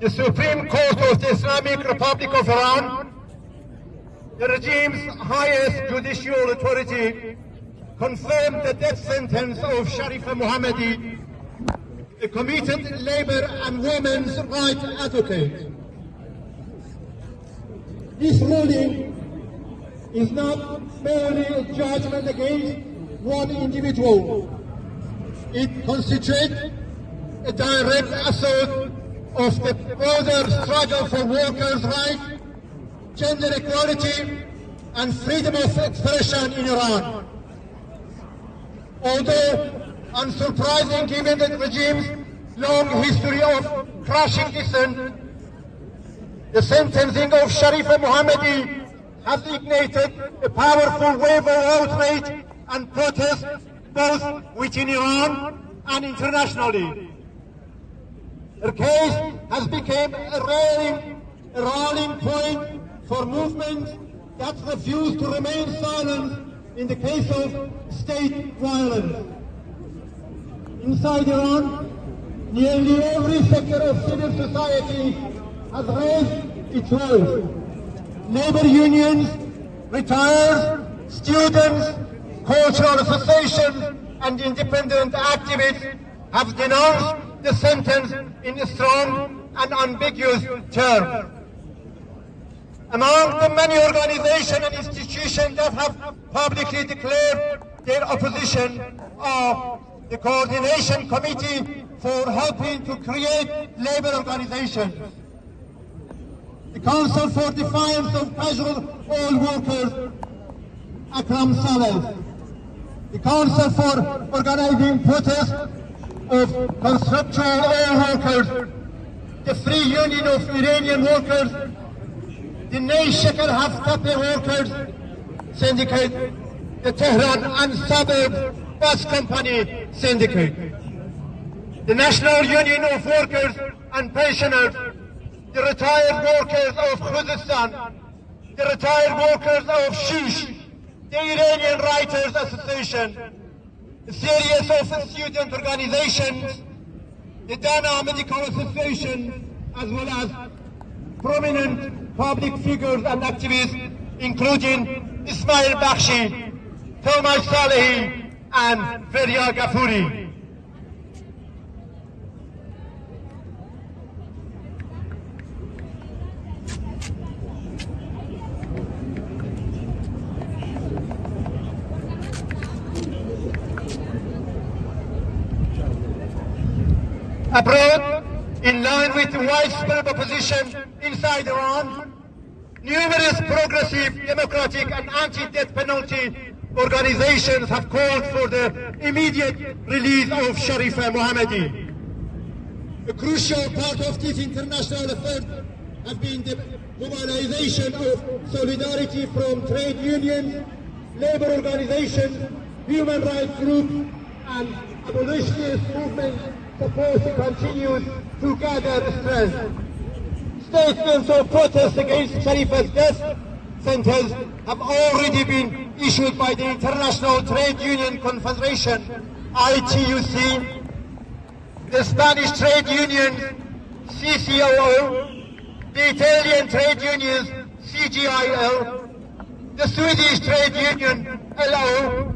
the Supreme Court of the Islamic Republic of Iran, the regime's highest judicial authority, confirmed the death sentence of Sherife محمدی, a committed labor and women's rights advocate. This ruling is not merely a judgment against one individual. It constitutes a direct assault of the broader struggle for workers' rights, gender equality, and freedom of expression in Iran. Although unsurprising given the regime's long history of crushing dissent, the sentencing of Sherife محمدی has ignited a powerful wave of outrage and protest both within Iran and internationally. Her case has become a rallying point for movements that refuse to remain silent in the case of state violence. Inside Iran, nearly every sector of civil society has raised its voice. Labor unions, retirees, students, cultural associations, and independent activists have denounced the sentence in strong and ambiguous terms. Among the many organizations and institutions that have publicly declared their opposition are the Coordination Committee for helping to create labor organizations, the Council for Defiance of Casual Oil Workers, Akram Saleh, the Council for Organizing Protests of Constructional Oil Workers, the Free Union of Iranian Workers, the Ney Shekel Haftape Workers Syndicate, the Tehran and Suburb Bus Company Syndicate, the National Union of Workers and Pensioners, the Retired Workers of Khuzestan, the Retired Workers of Shish, the Iranian Writers Association, a series of student organizations, the Dana Medical Association, as well as prominent public figures and activists, including Ismail Bakhshi, Thomas Salehi, and Feria Ghafouri. Abroad, in line with the widespread opposition inside Iran, numerous progressive, democratic and anti-death penalty organizations have called for the immediate release of Sherife محمدی. A crucial part of this international effort has been the mobilization of solidarity from trade unions, labor organizations, human rights groups, and abolitionist movements supposed to continue to gather strength. Statements of protest against Sharife's death sentence have already been issued by the International Trade Union Confederation, ITUC, the Spanish Trade Union, CCOO, the Italian Trade Unions, CGIL, the Swedish Trade Union, LO,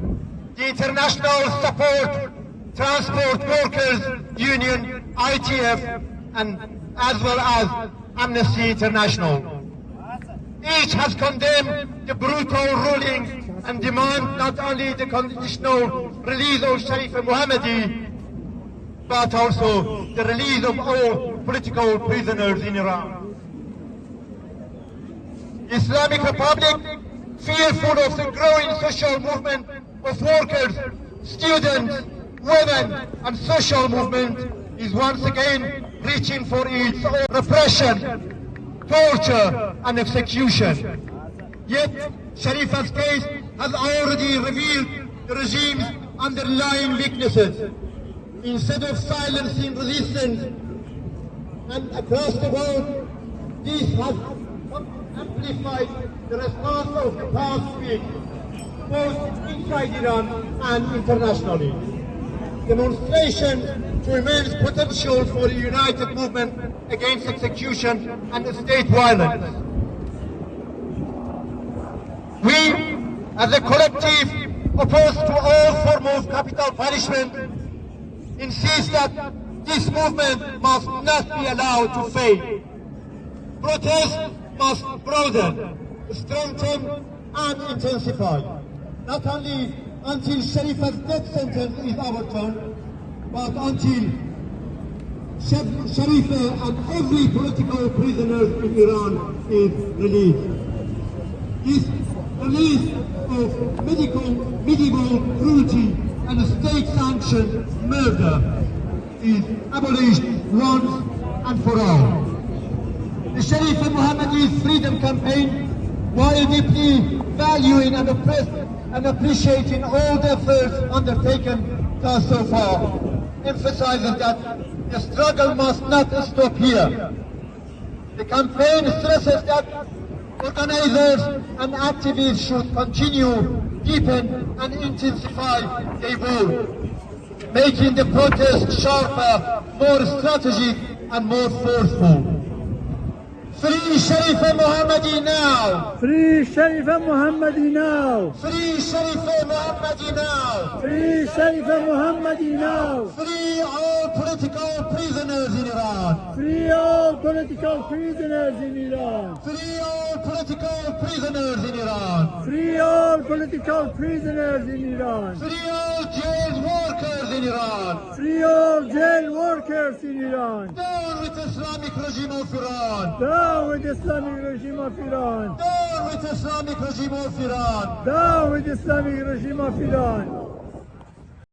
the International Support Transport Workers Union, ITF, and as well as Amnesty International. Each has condemned the brutal ruling and demand not only the conditional release of Sherife محمدی, but also the release of all political prisoners in Iran. Islamic Republic, fearful of the growing social movement of workers, students, women, and social movement, is once again reaching for its own repression, torture, and execution. Yet, Sharife's case has already revealed the regime's underlying weaknesses. Instead of silencing resistance, and across the world, this has amplified the response of the past week, both inside Iran and internationally. demonstration to immense potential for a united movement against execution and state violence. We, as a collective opposed to all form of capital punishment, insist that this movement must not be allowed to fail. Protest must broaden, strengthen, and intensify. Not only until Sharife's death sentence is overturned, but until Sharife and every political prisoner in Iran is released. This release of medieval cruelty and state-sanctioned murder is abolished once and for all. The Sherife Muhammadi's freedom campaign, while deeply valuing and appreciating all the efforts undertaken thus so far, emphasizes that the struggle must not stop here. The campaign stresses that organizers and activists should continue, deepen, and intensify their work, making the protest sharper, more strategic, and more forceful. Free Sharife Muhammadi now! Free Sharife Muhammadi now! Free Sharife Muhammadi now! Free Sharife Muhammadi now! Free all political prisoners in Iran! Free all political prisoners in Iran! Free all political prisoners in Iran! Free all political prisoners in Iran! Free all jail workers in Iran! Free all jail workers in Iran! Down with Islamic regime of Iran! Down with Islamic regime of Iran! Down with Islamic regime of Iran! Down with Islamic regime of Iran!